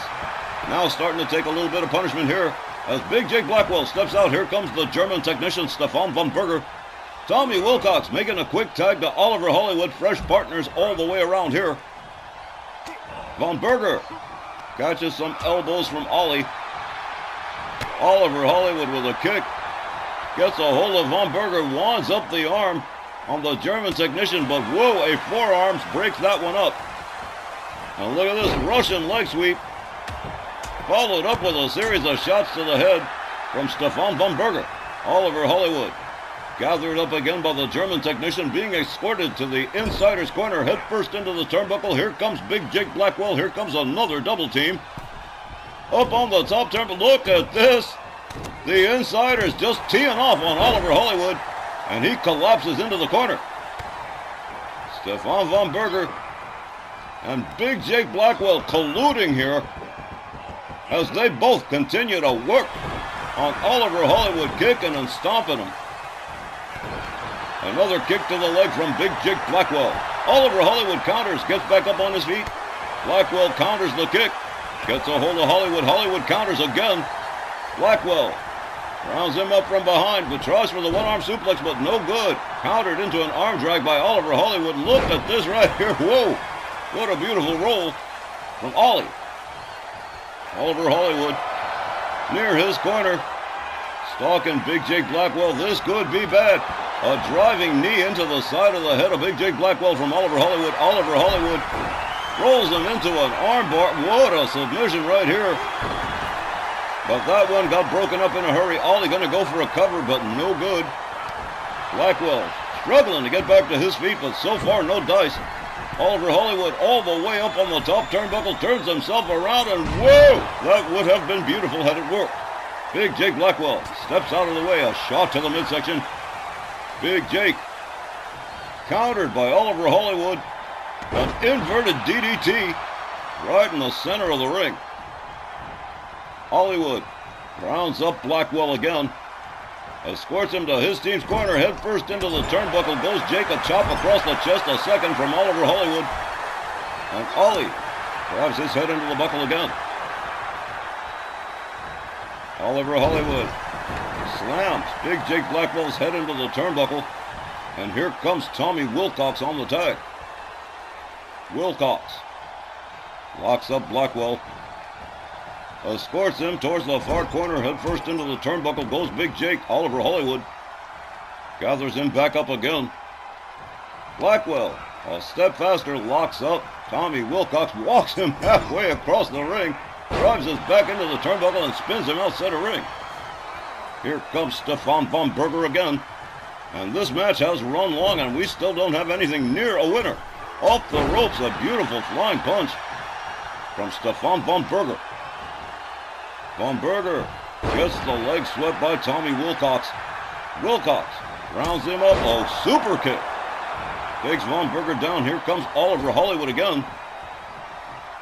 now starting to take a little bit of punishment here as Big Jake Blackwell steps out. Here comes the German technician Stefan von Berger. Tommy Wilcox making a quick tag to Oliver Hollywood. Fresh partners all the way around here. Von Berger catches some elbows from Ollie. Oliver Hollywood with a kick. Gets a hold of Von Berger. Wands up the arm on the German technician. But whoa, a forearms breaks that one up. And look at this Russian leg sweep. Followed up with a series of shots to the head from Stefan von Berger. Oliver Hollywood gathered up again by the German technician, being escorted to the insider's corner, head first into the turnbuckle. Here comes Big Jake Blackwell. Here comes another double team. Up on the top turnbuckle. Look at this. The insiders just teeing off on Oliver Hollywood, and he collapses into the corner. Stefan Von Berger and Big Jake Blackwell colluding here as they both continue to work on Oliver Hollywood, kicking and stomping him. Another kick to the leg from Big Jake Blackwell. Oliver Hollywood counters, gets back up on his feet. Blackwell counters the kick, gets a hold of Hollywood. Hollywood counters again. Blackwell rounds him up from behind, but tries for the one-arm suplex, but no good. Countered into an arm drag by Oliver Hollywood. Look at this right here. Whoa, what a beautiful roll from Ollie. Oliver Hollywood near his corner, stalking Big Jake Blackwell. This could be bad. A driving knee into the side of the head of Big Jake Blackwell from Oliver Hollywood. Oliver Hollywood rolls him into an armbar. What a submission right here. But that one got broken up in a hurry. Ollie going to go for a cover, but no good. Blackwell struggling to get back to his feet, but so far no dice. Oliver Hollywood all the way up on the top turnbuckle, turns himself around, and whoa! That would have been beautiful had it worked. Big Jake Blackwell steps out of the way, a shot to the midsection. Big Jake countered by Oliver Hollywood. An inverted DDT right in the center of the ring. Hollywood rounds up Blackwell again. Escorts him to his team's corner, head first into the turnbuckle. Goes Jake, a chop across the chest, a second from Oliver Hollywood. And Ollie drives his head into the buckle again. Oliver Hollywood slams Big Jake Blackwell's head into the turnbuckle. And here comes Tommy Wilcox on the tag. Wilcox locks up Blackwell. Escorts him towards the far corner, head first into the turnbuckle. Goes Big Jake. Oliver Hollywood gathers him back up again. Blackwell, a step faster, locks up. Tommy Wilcox walks him halfway across the ring, drives us back into the turnbuckle and spins him outside the ring. Here comes Stefan Von Berger again. And this match has run long, and we still don't have anything near a winner. Off the ropes, a beautiful flying punch from Stefan Von Berger. Von Berger gets the leg swept by Tommy Wilcox. Wilcox rounds him up. Oh, super kick. Takes Von Berger down. Here comes Oliver Hollywood again.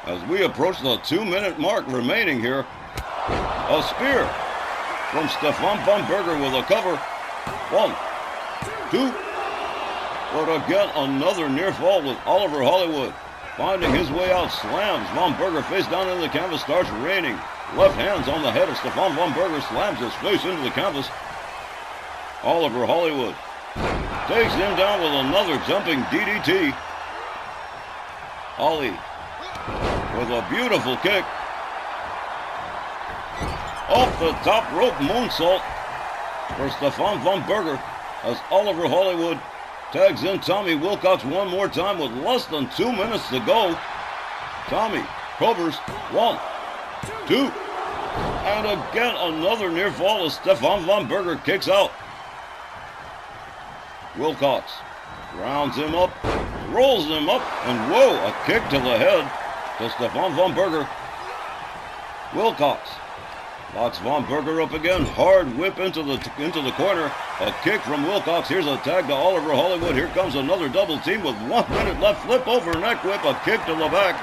As we approach the 2-minute mark remaining here. A spear from Stefan Von Berger with a cover. 1, 2. But again, another near fall with Oliver Hollywood. Finding his way out, slams Von Berger face down into the canvas, starts raining. Left hands on the head of Stefan Von Berger, slams his face into the canvas. Oliver Hollywood takes him down with another jumping DDT. Ollie with a beautiful kick. Off the top rope moonsault for Stefan Von Berger as Oliver Hollywood tags in Tommy Wilcox one more time with less than 2 minutes to go. Tommy covers. 1, 2. And again, another near fall as Stefan Von Berger kicks out. Wilcox rounds him up, rolls him up, and whoa, a kick to the head to Stefan Von Berger. Wilcox locks Von Berger up again. Hard whip into the corner. A kick from Wilcox. Here's a tag to Oliver Hollywood. Here comes another double team with 1 minute left. Flip over neck whip. A kick to the back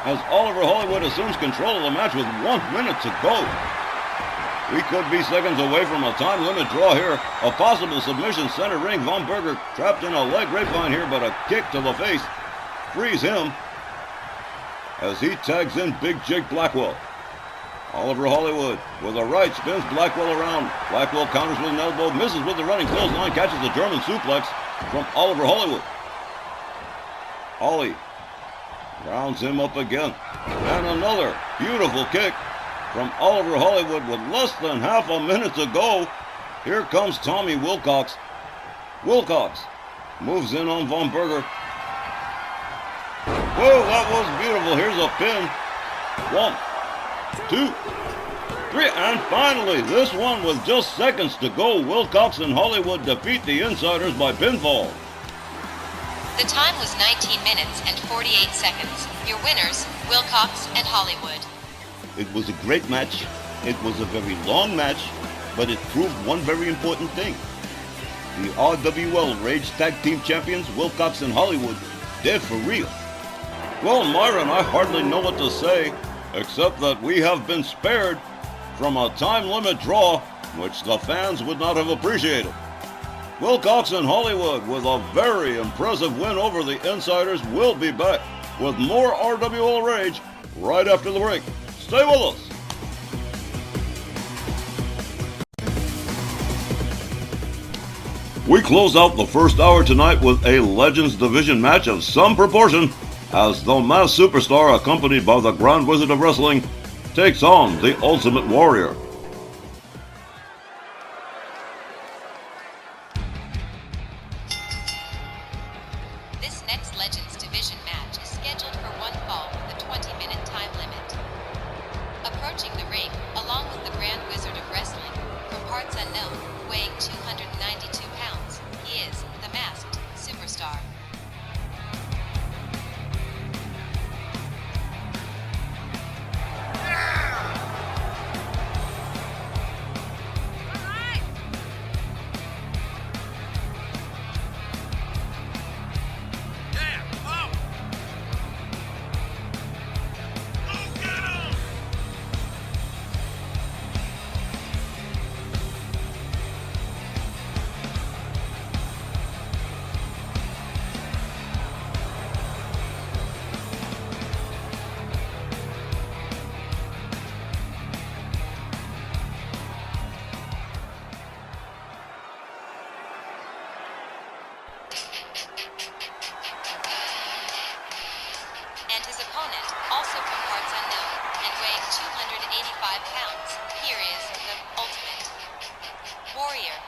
as Oliver Hollywood assumes control of the match with 1 minute to go. We could be seconds away from a time limit draw here. A possible submission center ring. Von Berger trapped in a leg grapevine here, but a kick to the face frees him as he tags in Big Jake Blackwell. Oliver Hollywood with a right spins Blackwell around. Blackwell counters with an elbow, misses with the running clothesline, catches the German suplex from Oliver Hollywood. Ollie rounds him up again. And another beautiful kick from Oliver Hollywood with less than half a minute to go. Here comes Tommy Wilcox. Wilcox moves in on Von Berger. Whoa, that was beautiful. Here's a pin. 1, 2, 3, and finally, this one with just seconds to go. Wilcox and Hollywood defeat the Insiders by pinfall. The time was 19 minutes and 48 seconds. Your winners, Wilcox and Hollywood. It was a great match. It was a very long match. but it proved one very important thing. The RWL Rage Tag Team Champions, Wilcox and Hollywood, they're for real. Well, Myron, I hardly know what to say, except that we have been spared from a time limit draw which the fans would not have appreciated. Wilcox and Hollywood, with a very impressive win over the Insiders, will be back with more RWL Rage right after the break. Stay with us. We close out the first hour tonight with a Legends Division match of some proportion as the Masked Superstar, accompanied by the Grand Wizard of Wrestling, takes on the Ultimate Warrior. This next Legends Division match is scheduled for one fall with a 20-minute time limit. Approaching the ring, along with the Grand Wizard of Wrestling, from parts unknown, weighing 292 pounds, he is the Masked Superstar. And his opponent, also from parts unknown, and weighing 285 pounds, here is the Ultimate Warrior.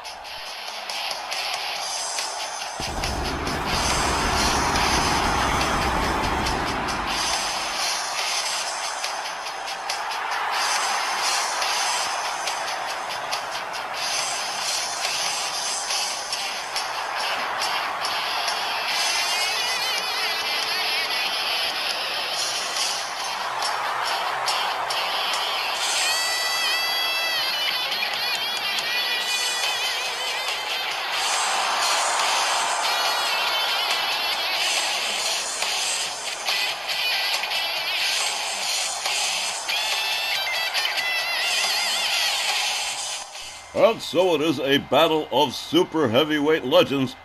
And so it is a battle of super heavyweight legends,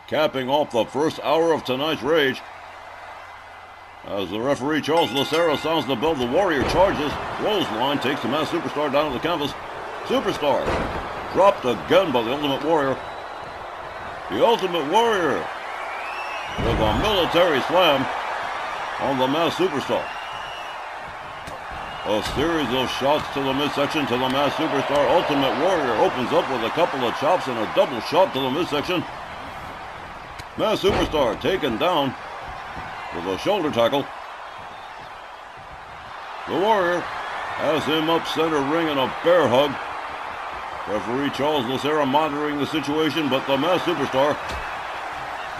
capping off the first hour of tonight's Rage. As the referee Charles Lucero sounds the bell, the Warrior charges. Clothesline takes the Masked Superstar down to the canvas. Superstar dropped again by the Ultimate Warrior. The Ultimate Warrior with a military slam on the Masked Superstar. A series of shots to the midsection to the Masked Superstar. Ultimate Warrior opens up with a couple of chops and a double shot to the midsection. Masked Superstar taken down with a shoulder tackle. The Warrior has him up center ring in a bear hug. Referee Charles Lucero monitoring the situation, but the Masked Superstar,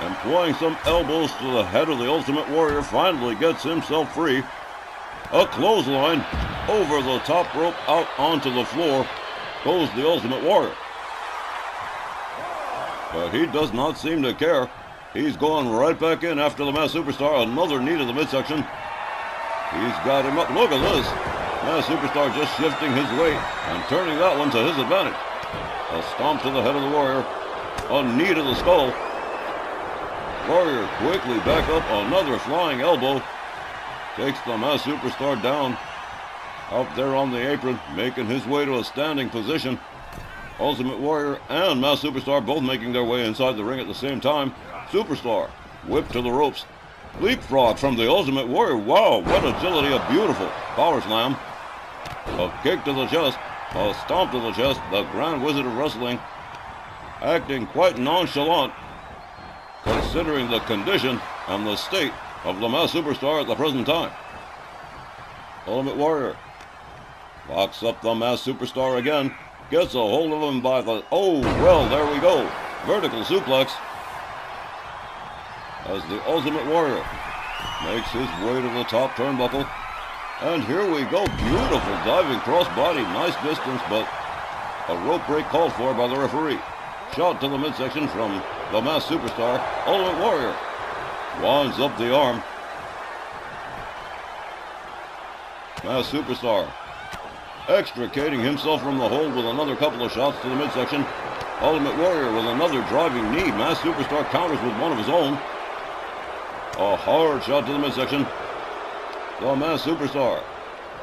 employing some elbows to the head of the Ultimate Warrior, finally gets himself free. A clothesline over the top rope out onto the floor goes the Ultimate Warrior. But he does not seem to care. He's going right back in after the Masked Superstar. Another knee to the midsection. He's got him up. Look at this. Masked Superstar just shifting his weight and turning that one to his advantage. A stomp to the head of the Warrior. A knee to the skull. Warrior quickly back up. Another flying elbow. Takes the Masked Superstar down. Up there on the apron, making his way to a standing position. Ultimate Warrior and Masked Superstar both making their way inside the ring at the same time. Superstar whipped to the ropes. Leapfrog from the Ultimate Warrior. Wow, what agility. A beautiful power slam. A kick to the chest. A stomp to the chest. The Grand Wizard of Wrestling acting quite nonchalant considering the condition and the state of the Masked Superstar at the present time. Ultimate Warrior locks up the Masked Superstar again. Gets a hold of him by the... Oh, well, there we go. Vertical suplex. As the Ultimate Warrior makes his way to the top turnbuckle. And here we go. Beautiful diving crossbody. Nice distance, but A rope break called for by the referee. Shot to the midsection from the Masked Superstar, Ultimate Warrior. Winds up the arm. Masked Superstar extricating himself from the hold with another couple of shots to the midsection. Ultimate Warrior with another driving knee. Masked Superstar counters with one of his own. A hard shot to the midsection. The Masked Superstar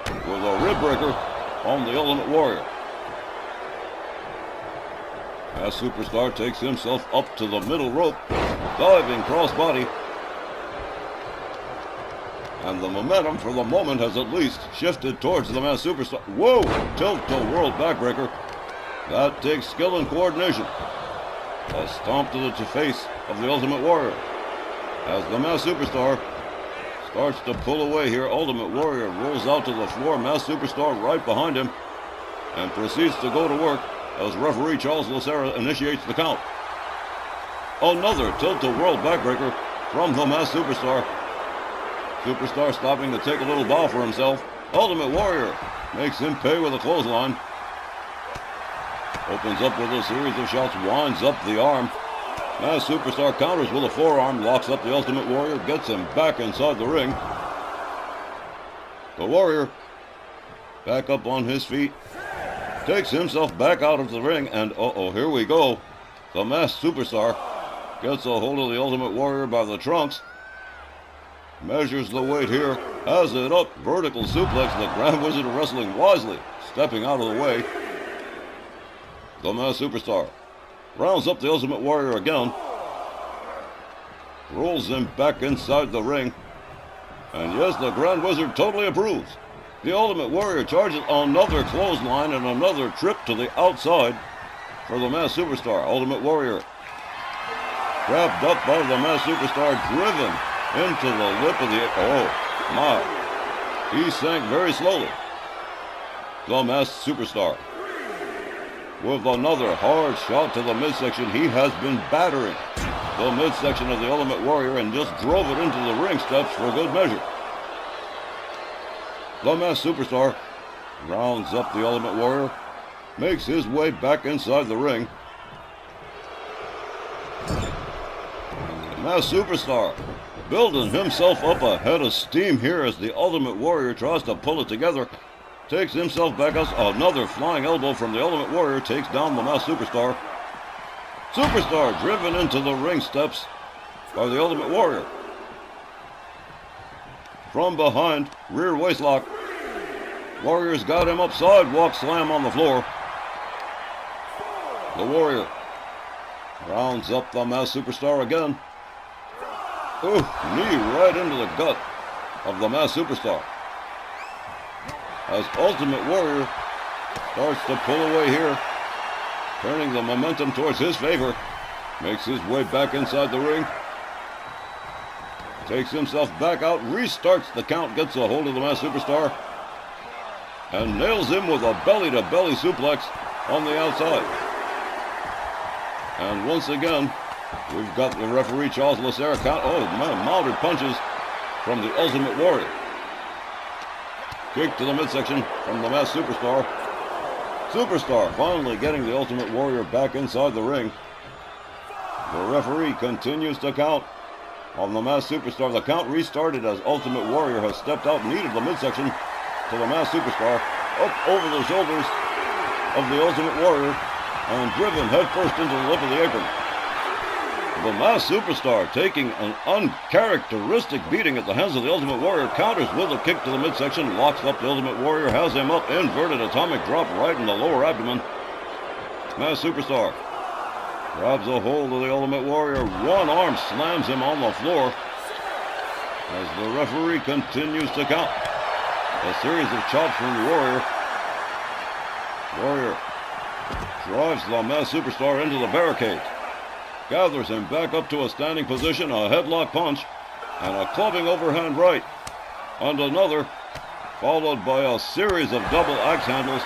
with a rib breaker on the Ultimate Warrior. Masked Superstar takes himself up to the middle rope. Diving crossbody. And the momentum for the moment has at least shifted towards the Masked Superstar. Whoa! Tilt-to-whirl backbreaker. That takes skill and coordination. A stomp to the face of the Ultimate Warrior. As the Masked Superstar starts to pull away here, Ultimate Warrior rolls out to the floor. Masked Superstar right behind him and proceeds to go to work as referee Charles Lucera initiates the count. Another tilt-to-whirl backbreaker from the Masked Superstar. Superstar stopping to take a little bow for himself. Ultimate Warrior makes him pay with a clothesline. Opens up with a series of shots, winds up the arm. Masked Superstar counters with a forearm, locks up the Ultimate Warrior, gets him back inside the ring. The Warrior back up on his feet, takes himself back out of the ring, and here we go. The Masked Superstar gets a hold of the Ultimate Warrior by the trunks. Measures the weight here, has it up, vertical suplex, the Grand Wizard of Wrestling wisely stepping out of the way. The Masked Superstar rounds up the Ultimate Warrior again, rolls him back inside the ring, and yes, the Grand Wizard totally approves. The Ultimate Warrior charges another clothesline and another trip to the outside for the Masked Superstar. Ultimate Warrior grabbed up by the Masked Superstar, driven into the lip of the... Oh, my. He sank very slowly. The Masked Superstar with another hard shot to the midsection. He has been battering the midsection of the Ultimate Warrior and just drove it into the ring steps for good measure. The Masked Superstar rounds up the Ultimate Warrior, makes his way back inside the ring. The Masked Superstar building himself up a head of steam here as the Ultimate Warrior tries to pull it together. Takes himself back up. Another flying elbow from the Ultimate Warrior takes down the Masked Superstar. Superstar driven into the ring steps by the Ultimate Warrior. From behind, rear waistlock. Warrior's got him up, sidewalk slam on the floor. The Warrior rounds up the Masked Superstar again. Ooh, knee right into the gut of the Masked Superstar. As Ultimate Warrior starts to pull away here, turning the momentum towards his favor, makes his way back inside the ring, takes himself back out, restarts the count, gets a hold of the Masked Superstar, and nails him with a belly-to-belly suplex on the outside. And once again, we've got the referee Charles Lucera count. Oh man, mounted punches from the Ultimate Warrior. Kick to the midsection from the Masked Superstar. Superstar finally getting the Ultimate Warrior back inside the ring. The referee continues to count on the Masked Superstar. The count restarted as Ultimate Warrior has stepped out, knee to the midsection to the Masked Superstar, up over the shoulders of the Ultimate Warrior, and driven headfirst into the lip of the apron. The Masked Superstar taking an uncharacteristic beating at the hands of the Ultimate Warrior, counters with a kick to the midsection, locks up the Ultimate Warrior, has him up, inverted atomic drop right in the lower abdomen. Masked Superstar grabs a hold of the Ultimate Warrior, one arm slams him on the floor as the referee continues to count. A series of chops from the Warrior. Warrior drives the Masked Superstar into the barricade. Gathers him back up to a standing position, a headlock punch, and a clubbing overhand right. And another, followed by a series of double axe handles,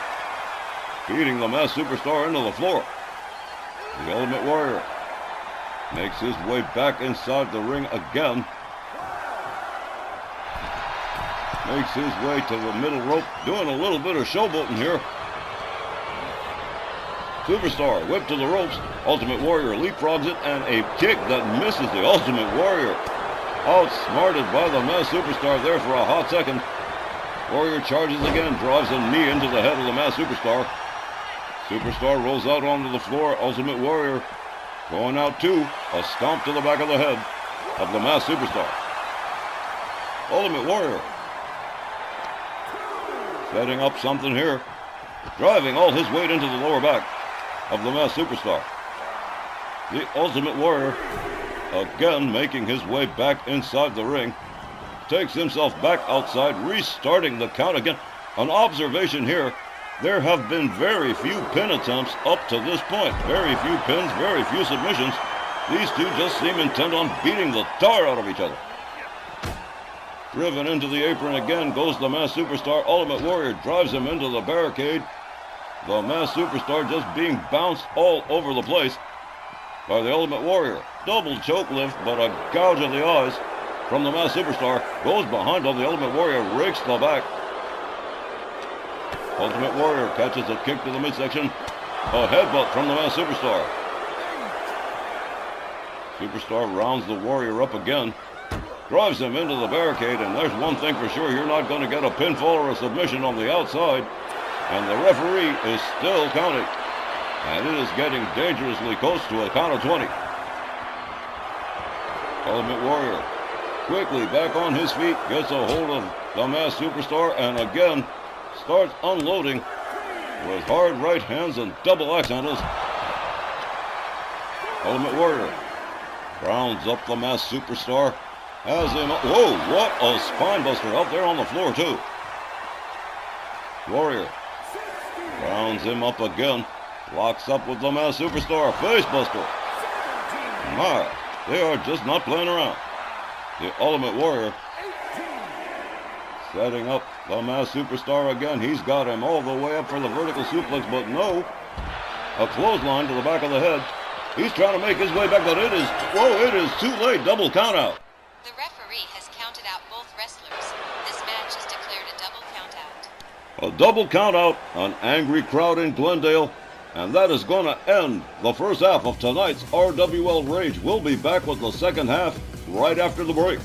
beating the Masked Superstar into the floor. The Ultimate Warrior makes his way back inside the ring again. Makes his way to the middle rope, doing a little bit of showboating here. Superstar whipped to the ropes. Ultimate Warrior leapfrogs it, and a kick that misses the Ultimate Warrior. Outsmarted by the Masked Superstar there for a hot second. Warrior charges again, drives a knee into the head of the Masked Superstar. Superstar rolls out onto the floor. Ultimate Warrior going out too. A stomp to the back of the head of the Masked Superstar. Ultimate Warrior setting up something here. Driving all his weight into the lower back of the Masked Superstar. The Ultimate Warrior again making his way back inside the ring. Takes himself back outside, restarting the count again. An observation here. There have been very few pin attempts up to this point. Very few pins, very few submissions. These two just seem intent on beating the tar out of each other. Driven into the apron again goes the Masked Superstar. Ultimate Warrior drives him into the barricade. The Masked Superstar just being bounced all over the place by the Ultimate Warrior. Double choke lift, but a gouge of the eyes from the Masked Superstar. Goes behind on the Ultimate Warrior, rakes the back. Ultimate Warrior catches a kick to the midsection. A headbutt from the Masked Superstar. Superstar rounds the Warrior up again. Drives him into the barricade, and there's one thing for sure. You're not going to get a pinfall or a submission on the outside. And the referee is still counting. And it is getting dangerously close to a count of 20. Ultimate Warrior quickly back on his feet, gets a hold of the Masked Superstar, and again starts unloading with hard right hands and double axe handles. Ultimate Warrior rounds up the Masked Superstar. Has him. Whoa, what a spine buster out there on the floor, too. Warrior rounds him up again. Locks up with the Masked Superstar. Face buster. My, they are just not playing around. The Ultimate Warrior setting up the Masked Superstar again. He's got him all the way up for the vertical suplex, but no. A clothesline to the back of the head. He's trying to make his way back, but it is too late. Double count out. The referee has counted out both wrestlers. This match is declared a double count out. A double count out, an angry crowd in Glendale, and that is going to end the first half of tonight's RWL Rage. We'll be back with the second half right after the break.